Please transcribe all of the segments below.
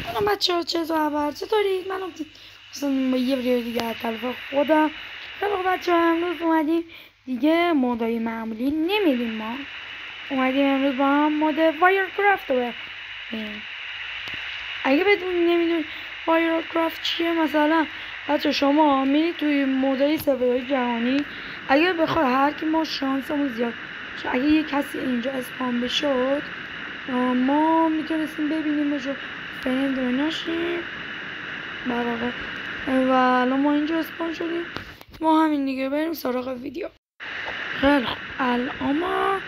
سلام بچه ها، چه خبر؟ چطورید؟ من اصلا با یه ویدیو دیگه از طرف خودم. خیلی خب بچه ها، امروز اومدیم دیگه مودای معمولی نمیدیم. ما اومدیم امروز با هم مود وایرکرافت رو ببینیم. اگه بدون نمیدون وایرکرافت چیه، مثلا بچه شما میرید توی مودای سرورهای جهانی. اگه بخواد هر کی ما شانسمون زیاد، اگه یه کسی اینجا اسپام بشد ما میتونستیم ببینیمش و فرند و ناشیم برابر. و الان ما اینجا اسپان شدیم، ما همین دیگه بریم سراغ ویدیو. خیلی خوب، الان ما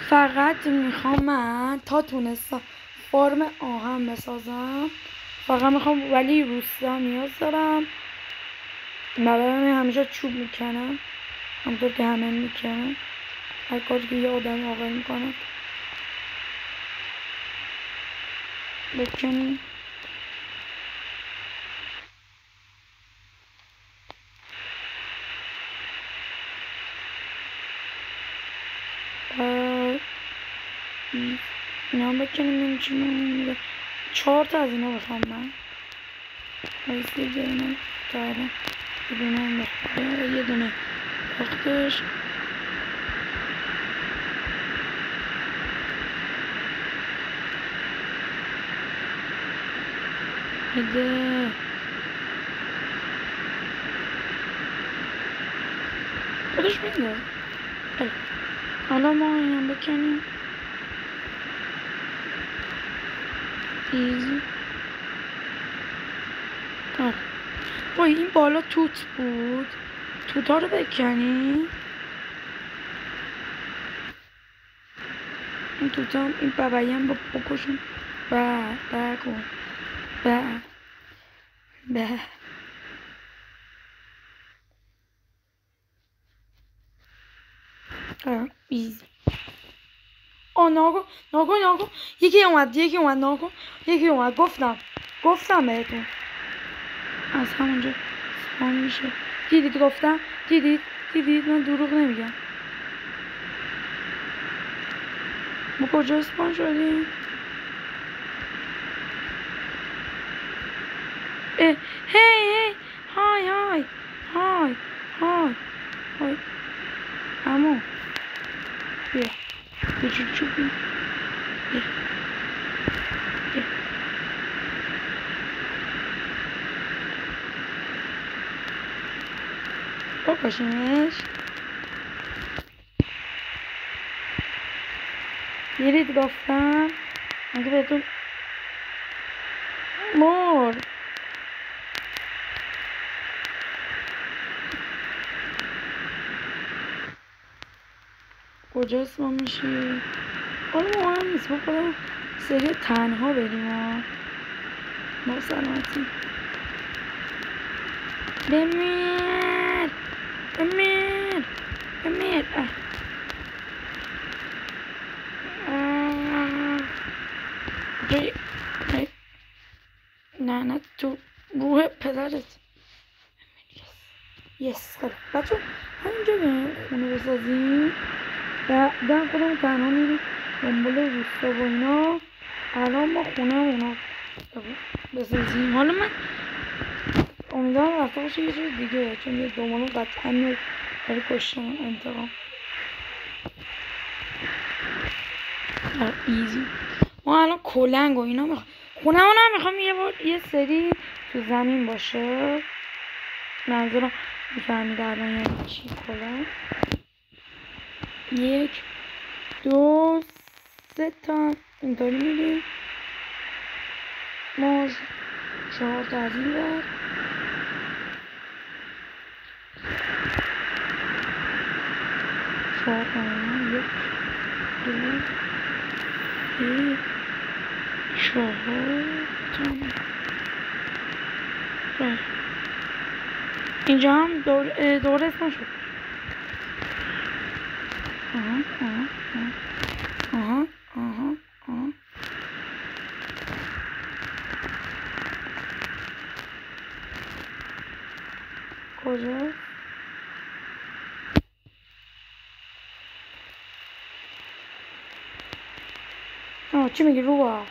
فقط میخوام من تا تونستم فرم آهن بسازم. فقط میخوام، ولی روستا نیاز دارم. برای همیشه چوب میکنم همونطور که همه میکنم، هر کاری که یه آدم واقعا میکنه بکنیم. اینا هم بکنیم. این چی میگه 4 تا از اینا بخوام من بایستی بینم دارم. یه دونه هم بخواه، یه دونه بختش بده. خودش میده. حالا ما این هم بکنیم ایزی. وای این بالا توت بود، توتا رو بکنیم. این توتا هم، این بابایی هم بکشیم. کن ایزی. ناگو یکی اومد یکی اومد. گفتم بهتون از همونجا سپان میشه. دیدید گفتم؟ دیدید من دروغ نمیگم. ما کجا سپان شدیم؟ هی های عمو بیا چوبی بیا بکشیمش. دیدید گفتم اگه بهتون مور کجا اسمم میشی؟ حالا مهم نیست، ما خودم سری تنها بریم با سلامتی. بمیر نه تو روح پدرت. یس خب بچه همینجا بیایم خونه بسازیم. بعدن خودمون تنها میریم دنبال روستا و اینا. الان ما خونه اونا بسازیم. حالا من امیدوارم رفته باشه یه چیز دیگه، چون یه دومانو قطعا میاد برای کشتن انتقام. ایزی. ما الان کلنگ و اینا میخوام، خونه هم میخوام یه بار یه سری تو زمین باشه. منظورم میفهمید الان یعنی چی کلنگ. 1 2 3 تا اینطوری میدیم. موز 4 تا از این بر 4 تا 1 2 3 4 تا. اینجا هم دور اسم شد. کجا؟ چی میگی روبا؟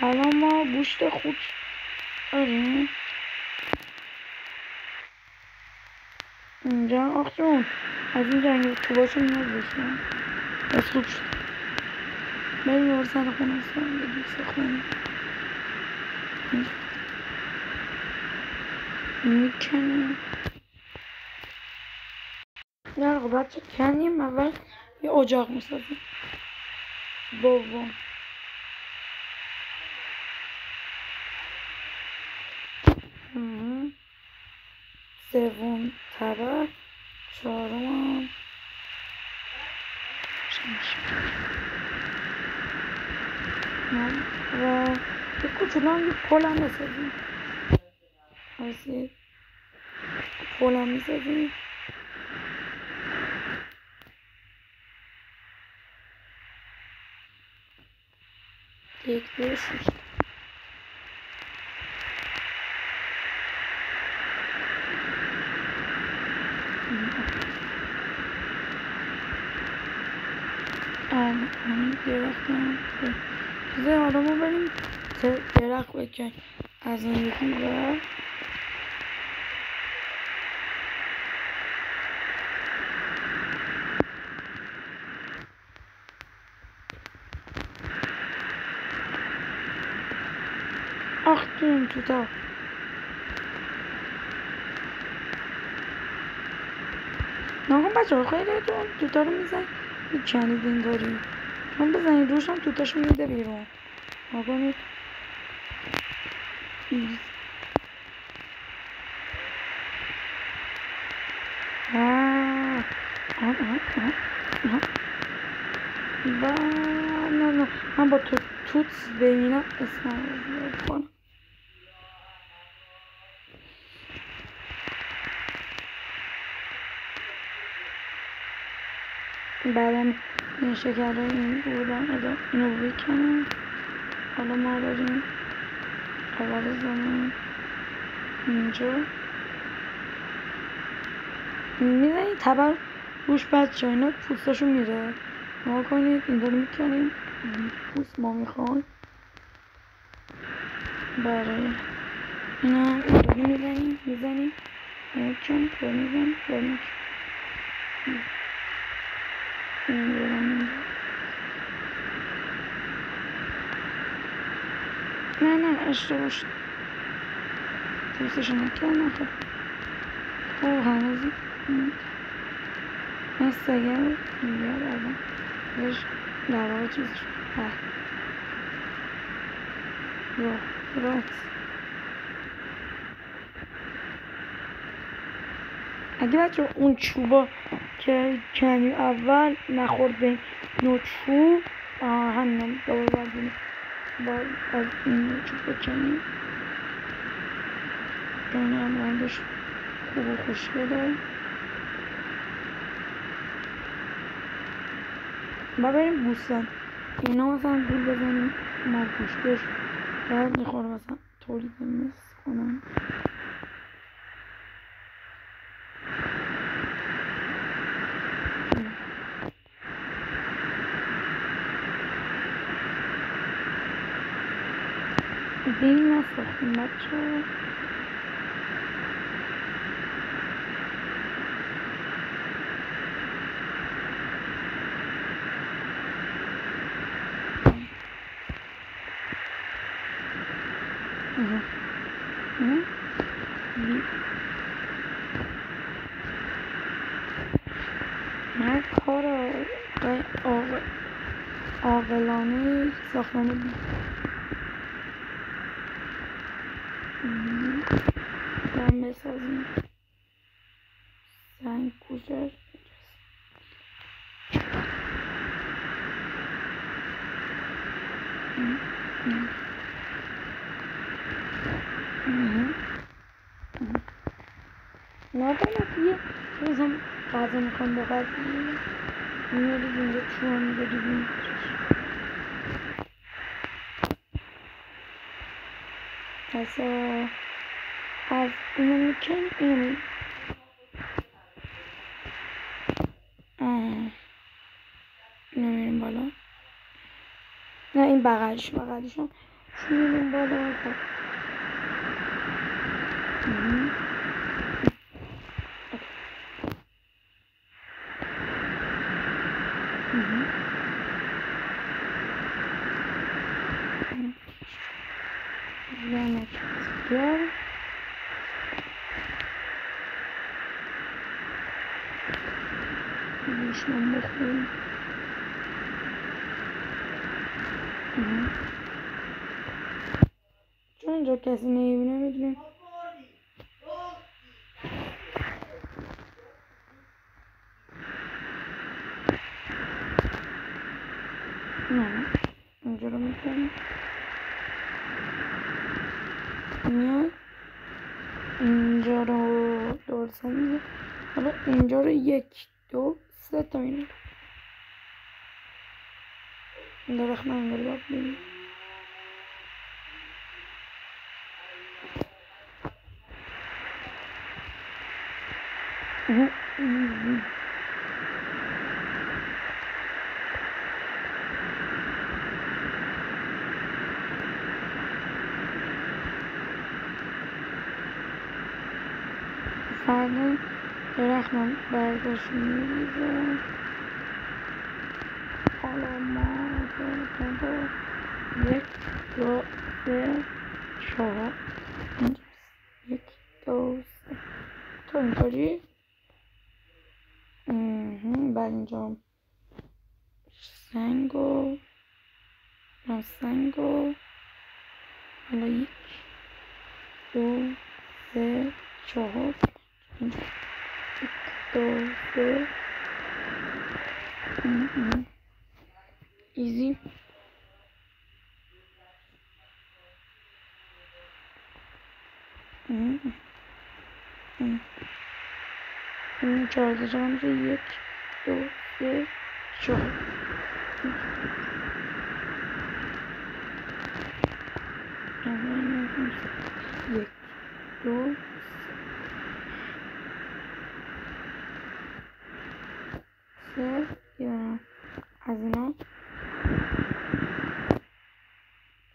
الان ما گوشت خوب داریم اینجا. آخ جون از این جنگ توباشو نیاز بشیم بس خوب شد. بریم یه سر خونه هستم بگیر سخونه میکنیم. نه خب بچه کنیم اول یه اجاق میسازیم. دوم سوم طبق، چهارم و یه کوچولو هم یه پل هم بسازیم. پل هم میسازیم. یک دو شش همین درخت هم چیزه. حالا ما بریم درخت بکن از اون یکی بر آخ دیم توتا ناکن بچه ها خیلی توتا رو میزن میکنید این داری چون بزنید روش هم توتاشو میده بیرون. ناکنید نه من با توت ببینم اسمم رو کنم. بعدم این شکر رو این بودم اینو بکنم. حالا ما داریم اول زمان اینجا میزنید تبر روش بچه اینا پوستاشو میره. ما کنید این دارو میکنیم پوست ما میخوایم برای اینا دارو میزنیم چون دارو میزنیم نه اشتباه شد پوستشو نکنم. خب او هنوز مثل اگر اینجا بردم بهش در واقع چیز شد رات اگه بچه اون چوبا که کنیم اول نخورد به نوع چوب همینم دوباره بردیم باید از این چوب بکنیم. این هم رنگش خوب و خوشگله و بریم بوستان اینا مثلا گول بزنیم ما گوشتش باید میخوره مثلا تولید مثل کنم. دین نساختیم بچه من کار عاقلانه ساختن دارم بسازیم. سنگ کجاست نباید یه روزم غذا میخوام با غذا میاری اینجا چون میداری بینیش پس از اینو میکن اینو میریم بالا. نه این بغلشون میریم بالا. لعنت بیار. میشنم بخوریم. چون اینجا کسی نمیبینه میدونیم نه اینجا رو میکنیم میاد اینجا رو درست میده. حالا اینجا رو 1 2 3 تا میره. این درخت منگل باید بیم. فردا درخت من برگاش میریزه. حالا ما با 1 2 3 4 اینجاست 1 2 3 تا اینطوری. بعد اینجا سنگو حالا 1 2 3 4 اینجا 1 2 3 ایزی. این 4 تا جا میشه 1 2 3 4 1 2 3 یا از اینا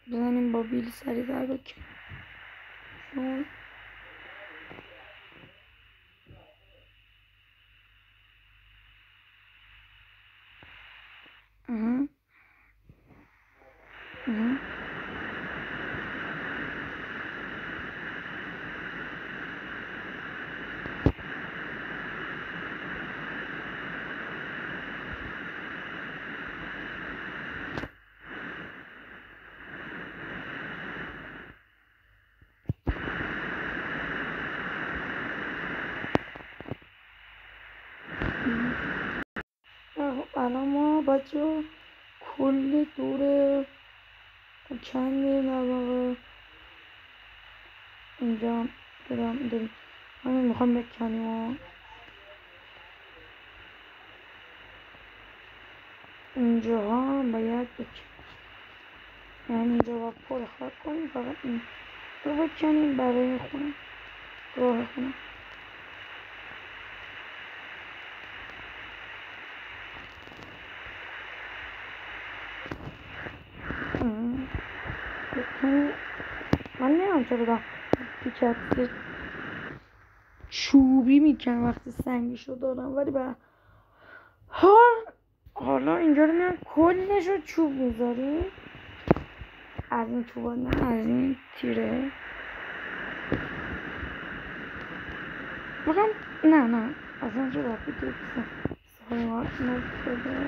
بزنیم با بیل سریع در بکنیم. چون الان ما بچه کل دور چندی در واقع اینجا داریم همین میخوام بکنیم و اینجاها باید بکنیم، یعنی اینجا باید پر خاک کنیم، فقط این رو بکنیم برای خونه راه خونه. من نمیدونم چرا دا پیکت چوبی میکنم وقتی سنگیشو دارم، ولی به حالا اینجا رو میان کلش رو چوب میذاریم. از این چوبا نه از این تیره بگم نه اصلا چه رفتی دوستم سایمات نبوده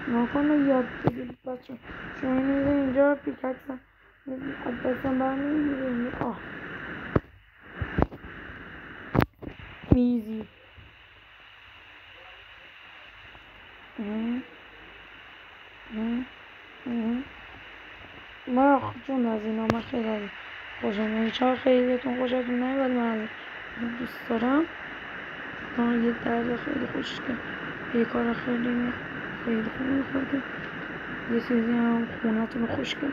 نکنه یاد بگیرید بچه. شما میده اینجا پیککسن از دستم برمیگیره. میزی من چون از اینا من خیلی خوشم نمیشه، خیلیتون خوشتون نمیاد، من دوست دارم. یه درد خیلی خوشگل، یه کار خیلی خوب میکنه، یه چیزی هم خونتون رو خوشگل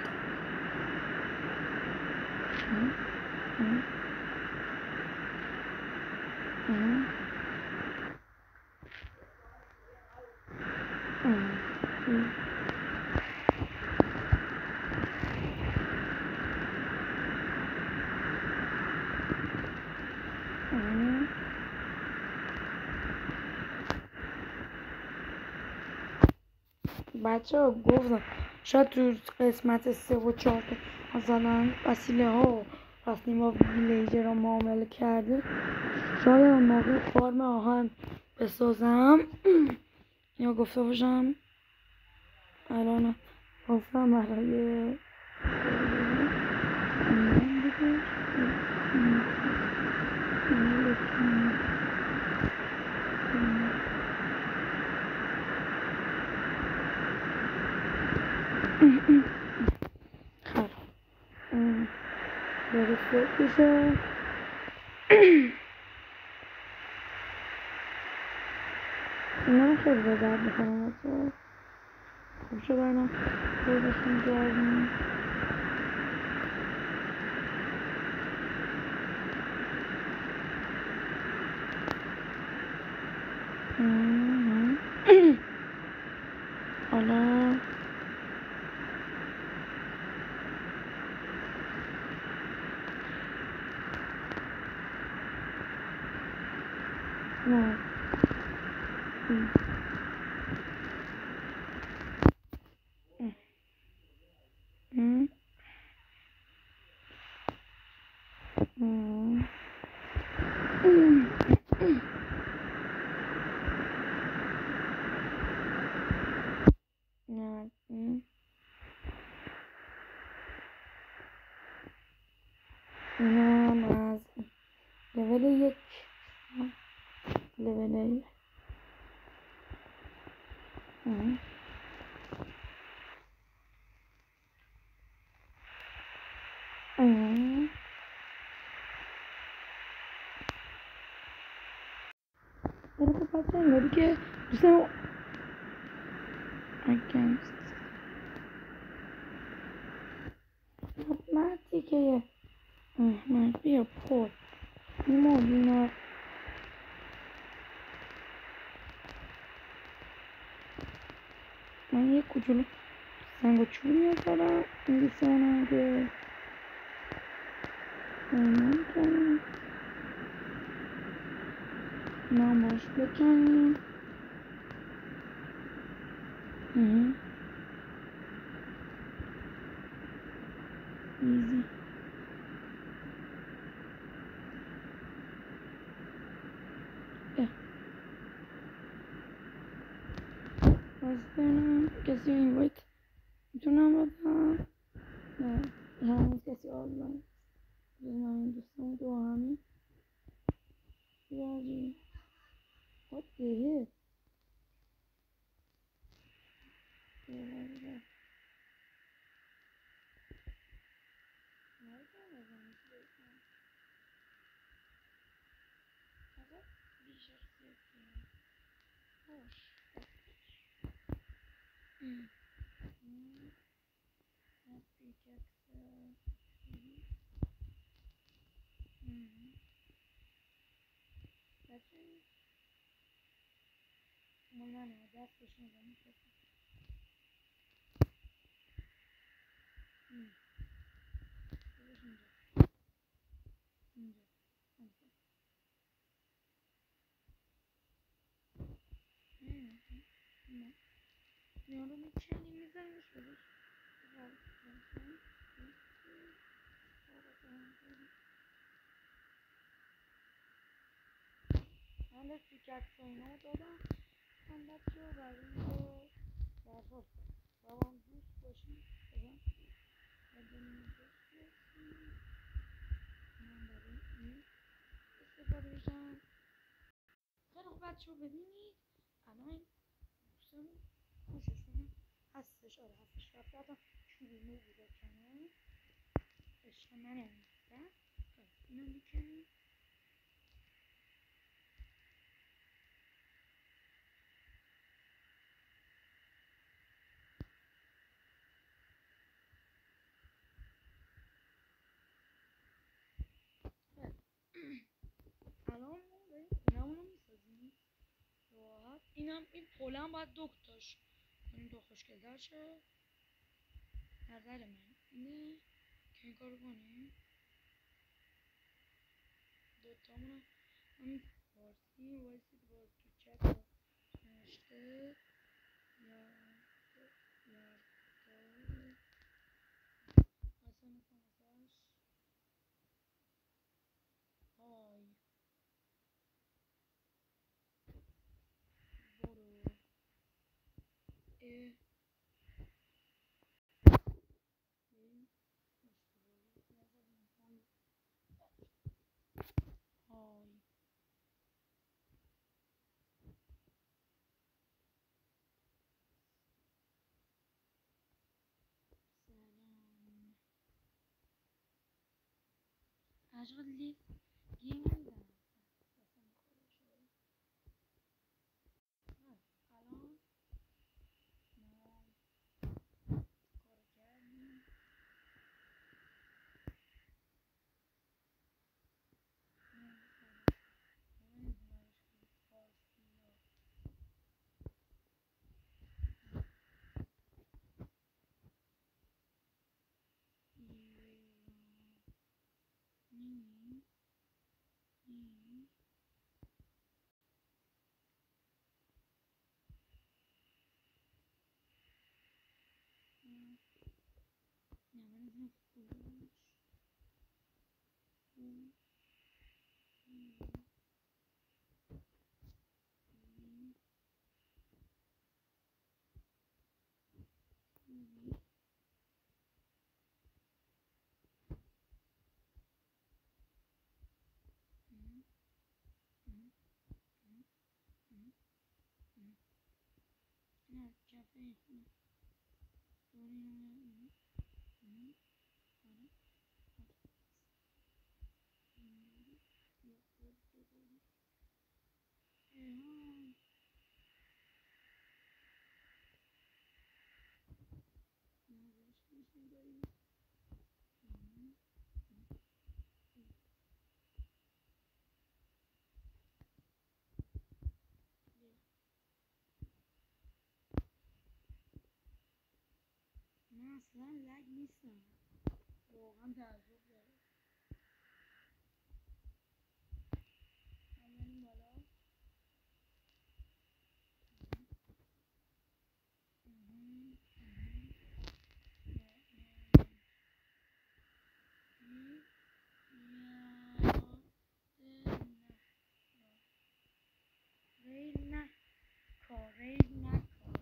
بچه ها گفتم شاید تو قسمت 3 و 4 مثلا وسیله ها رفتیم با ویلیجر رو معامله کردیم، شاید اون موقع فارم آهن بسازم. یا گفته باشم الان گفتم برای خب درست بشه. اینا خیلی به درد میخورم. خوب شد الان بردشون کردیم. حالا نه اینم از لول 1 لول ولی خب بچه انگاری که دوستم against مردی که احمد بیا پر مبینا من یه کوچولو سنگ و چوب میذارم این دوستانم که ایمان کنیم نام باش بکنیم ایزی بازدارم کسی اینوایت میتونم بدم نه هنوز کسی آنلاین جز من این دوستان دو همین بیاجی what the heck منم دستش میزنم اینجا یارو میکنی میزنش من به پیککس و اینا دادم من بچه ها برای این رو برها با هم دوست باشیم بزن بدونیم دوست باشیم من برای این استفاده بشم. خیلی خوب بچه ها ببینید الان دوستان خوششون هستش. آره هستش رفته حتی چوبیمو بوده کنه عشق من نیستم. اینو میکنیم الان ما داریم اینمونو میسازیم راحت. این پولم باید دوتاش این دو خوشگلتر شه نظر من اینه که این کارو کنیم دوتامونو همین فارسی وایسید باز تو چت نوشته یا عشق لیگ گیم میزنم الان ما کار کردیم نه کافه خونه دورین من اصلا لگ نیستم واقعا تعجب داره بریم بالا ریل نکار ریل نکار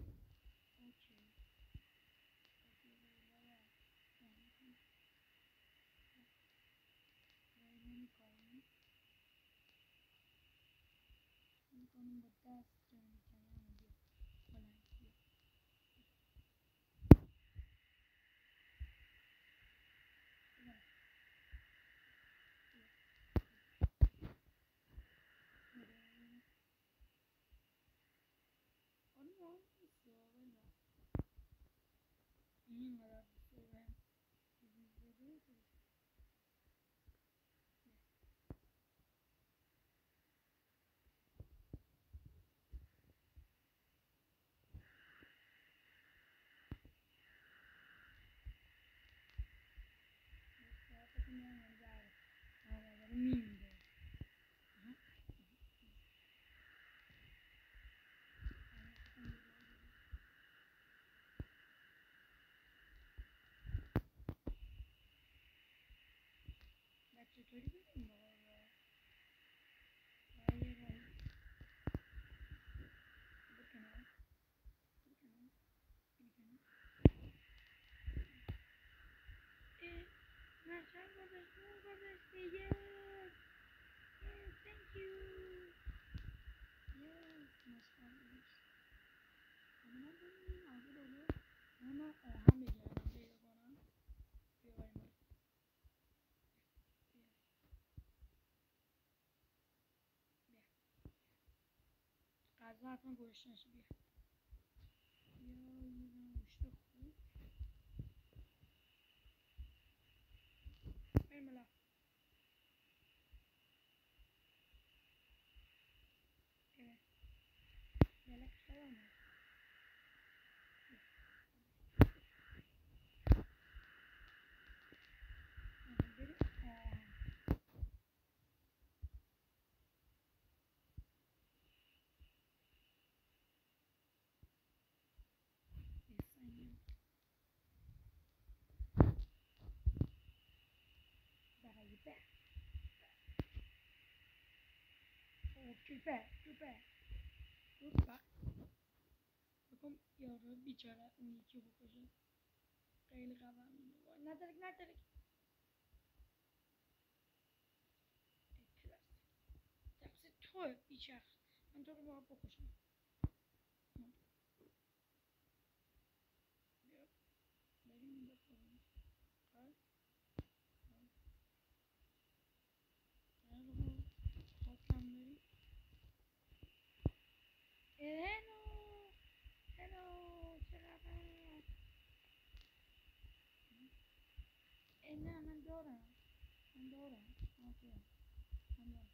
اوکی میکنیم با دست که میکنیم بیا بلند بیا آره نیست واقعا این قدر بهم چیزی بده ساعتش میام در آره میمیره بچه طوری بریم بابا رای بکنم بکنم بکنم نقشم گذاشته yes yes thank you yes مشکل نیست من ببینیم آقا بالا من آهن بگردم پیدا کنم بیا بریم بیا بیا غذا حتما گوشت نشه بیا یه گوشت خوب بریم بالا یلک شدم بریم آهن بسنیم برای اوپا بکن یارو بیچاره اون یکی بکشه خیلی خبر میده ندارک پلاس دست توه بیچخ من تو رو باید بکشم بیا بریم بخوریم خواهد نه من دارم اوکی من دارم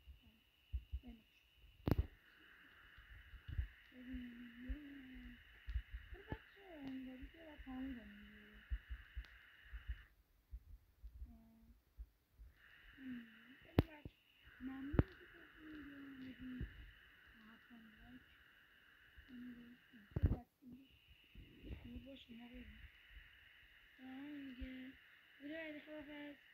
ببین چرا بچه انگاری که باید تموم کنیم خیلی بچه ممنون که تصمیم میدیم حتما لایک خیلی بستیم باشه ما بریم دیگه بوده خداحافظ